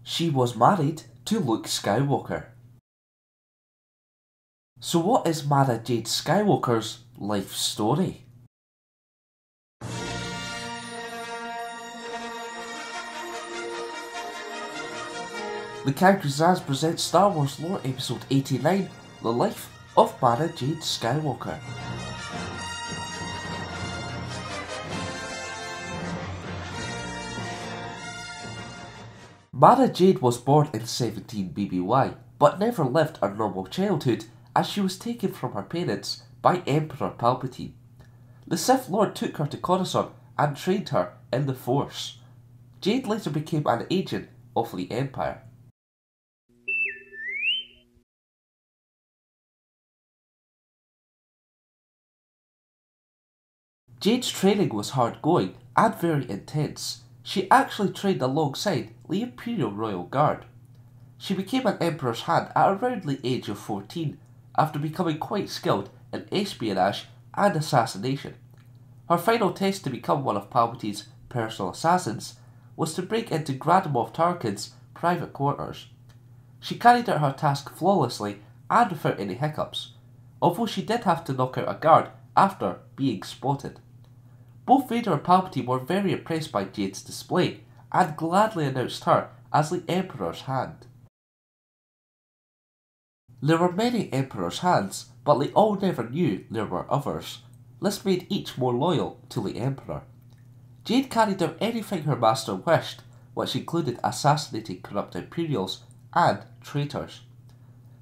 She was married to Luke Skywalker. So what is Mara Jade Skywalker's life story? The Zaz presents Star Wars Lore Episode 89, The Life of Mara Jade Skywalker. Mara Jade was born in 17 BBY, but never lived a normal childhood as she was taken from her parents by Emperor Palpatine. The Sith Lord took her to Coruscant and trained her in the Force. Jade later became an agent of the Empire. Jade's training was hard-going and very intense. She actually trained alongside the Imperial Royal Guard. She became an Emperor's hand at around the age of 14, after becoming quite skilled in espionage and assassination. Her final test to become one of Palpatine's personal assassins was to break into Grand Moff Tarkin's private quarters. She carried out her task flawlessly and without any hiccups, although she did have to knock out a guard after being spotted. Both Vader and Palpatine were very impressed by Jade's display and gladly announced her as the Emperor's hand. There were many Emperor's hands, but they all never knew there were others. This made each more loyal to the Emperor. Jade carried out anything her master wished, which included assassinating corrupt Imperials and traitors.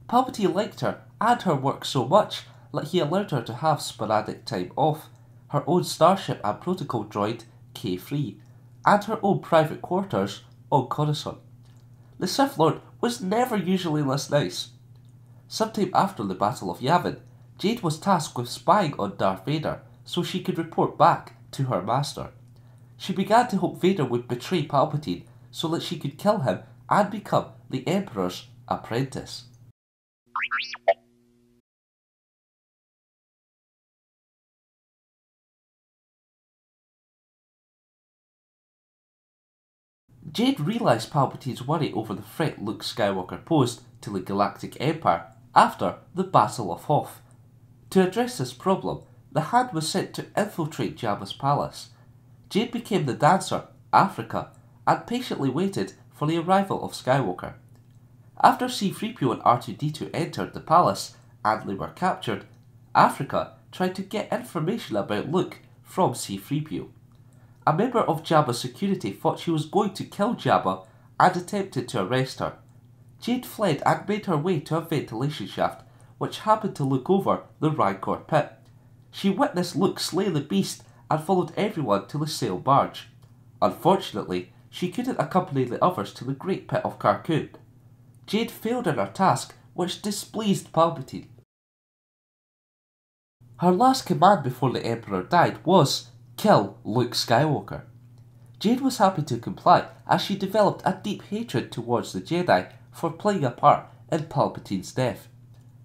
Palpatine liked her and her work so much that he allowed her to have sporadic time off, her own starship and protocol droid, K3, and her own private quarters on Coruscant. The Sith Lord was never usually this nice. Sometime after the Battle of Yavin, Jade was tasked with spying on Darth Vader so she could report back to her master. She began to hope Vader would betray Palpatine so that she could kill him and become the Emperor's apprentice. Jade realised Palpatine's worry over the threat Luke Skywalker posed to the Galactic Empire after the Battle of Hoth. To address this problem, the Hand was sent to infiltrate Jabba's palace. Jade became the dancer, Africa, and patiently waited for the arrival of Skywalker. After C-3PO and R2-D2 entered the palace and they were captured, Africa tried to get information about Luke from C-3PO. A member of Jabba's security thought she was going to kill Jabba and attempted to arrest her. Jade fled and made her way to a ventilation shaft, which happened to look over the Rancor pit. She witnessed Luke slay the beast and followed everyone to the sail barge. Unfortunately, she couldn't accompany the others to the Great Pit of Carkoon. Jade failed in her task, which displeased Palpatine. Her last command before the Emperor died was, kill Luke Skywalker. Jade was happy to comply as she developed a deep hatred towards the Jedi for playing a part in Palpatine's death.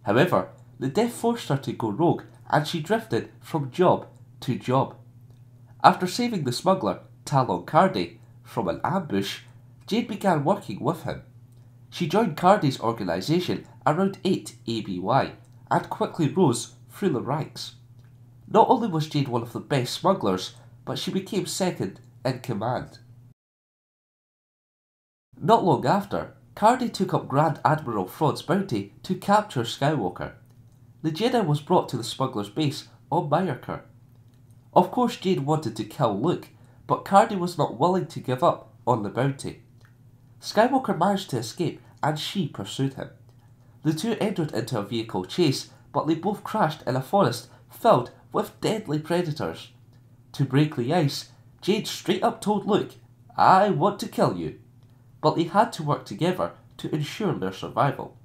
However, the death forced her to go rogue and she drifted from job to job. After saving the smuggler, Talon Karrde, from an ambush, Jade began working with him. She joined Karrde's organisation around 8 ABY and quickly rose through the ranks. Not only was Jade one of the best smugglers, but she became second in command. Not long after, Karrde took up Grand Admiral Thrawn's bounty to capture Skywalker. The Jedi was brought to the smuggler's base on Myarkar. Of course Jade wanted to kill Luke, but Karrde was not willing to give up on the bounty. Skywalker managed to escape and she pursued him. The two entered into a vehicle chase, but they both crashed in a forest filled with deadly predators. To break the ice, Jade straight up told Luke, "I want to kill you." But they had to work together to ensure their survival.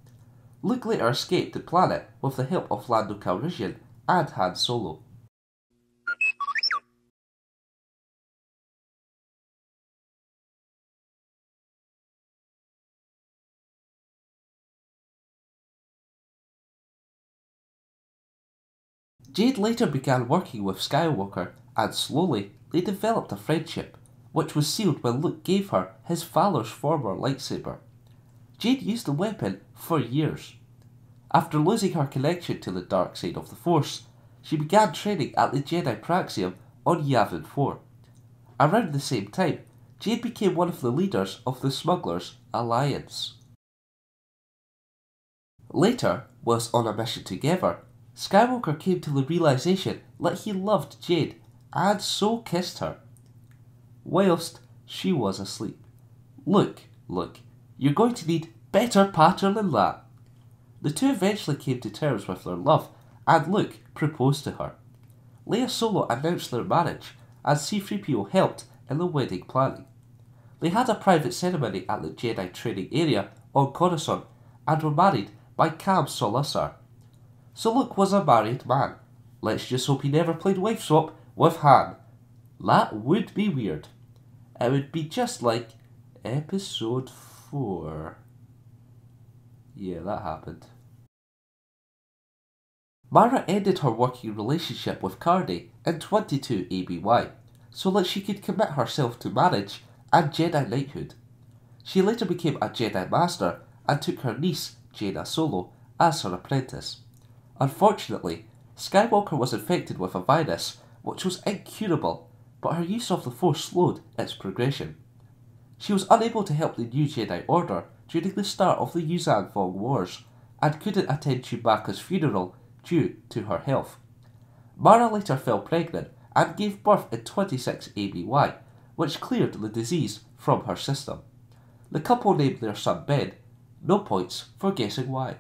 Luke later escaped the planet with the help of Lando Calrissian and Han Solo. Jade later began working with Skywalker and slowly they developed a friendship. which was sealed when Luke gave her his father's former lightsaber. Jade used the weapon for years. After losing her connection to the dark side of the Force, she began training at the Jedi Praxium on Yavin 4. Around the same time, Jade became one of the leaders of the Smugglers' Alliance. Later, whilst on a mission together, Skywalker came to the realization that he loved Jade and so kissed her, whilst she was asleep. Look, you're going to need better pattern than that. The two eventually came to terms with their love, and Luke proposed to her. Leia Solo announced their marriage, and C-3PO helped in the wedding planning. They had a private ceremony at the Jedi training area on Coruscant, and were married by Cam Solasar. So Luke was a married man. Let's just hope he never played wife swap with Han. That would be weird. It would be just like Episode 4. Yeah, that happened. Mara ended her working relationship with Cardi in 22 ABY, so that she could commit herself to marriage and Jedi knighthood. She later became a Jedi Master and took her niece, Jaina Solo, as her apprentice. Unfortunately, Skywalker was infected with a virus which was incurable, but her use of the Force slowed its progression. She was unable to help the new Jedi Order during the start of the Yuuzhan Vong Wars, and couldn't attend Chewbacca's funeral due to her health. Mara later fell pregnant and gave birth in 26 ABY, which cleared the disease from her system. The couple named their son Ben. No points for guessing why.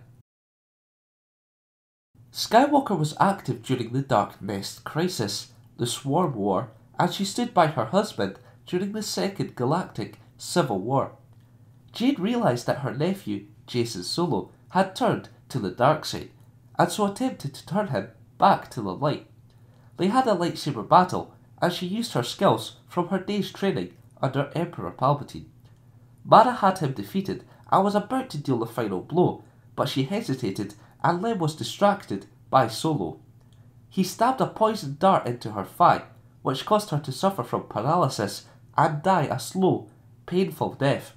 Skywalker was active during the Dark Nest Crisis, the Swarm War, and she stood by her husband during the Second Galactic Civil War. Jade realised that her nephew, Jacen Solo, had turned to the dark side, and so attempted to turn him back to the light. They had a lightsaber battle, and she used her skills from her day's training under Emperor Palpatine. Mara had him defeated and was about to deal the final blow, but she hesitated and Lem was distracted by Solo. He stabbed a poisoned dart into her thigh, which caused her to suffer from paralysis and die a slow, painful death.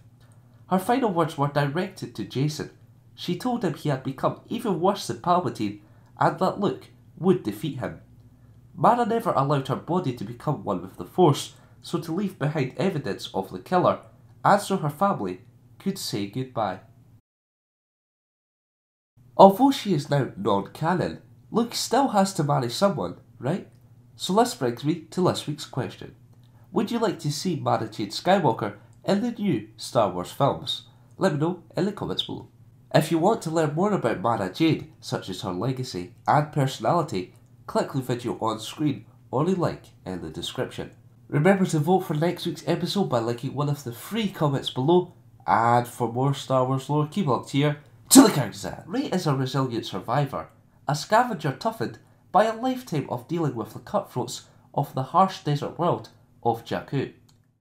Her final words were directed to Jacen. She told him he had become even worse than Palpatine and that Luke would defeat him. Mara never allowed her body to become one with the Force, so to leave behind evidence of the killer, and so her family could say goodbye. Although she is now non-canon, Luke still has to marry someone, right? So this brings me to this week's question. Would you like to see Mara Jade Skywalker in the new Star Wars films? Let me know in the comments below. If you want to learn more about Mara Jade, such as her legacy and personality, click the video on screen or the link in the description. Remember to vote for next week's episode by liking one of the 3 comments below, and for more Star Wars lore, keep locked here to the Countdown. Rey is a resilient survivor, a scavenger toughened by a lifetime of dealing with the cutthroats of the harsh desert world of Jakku.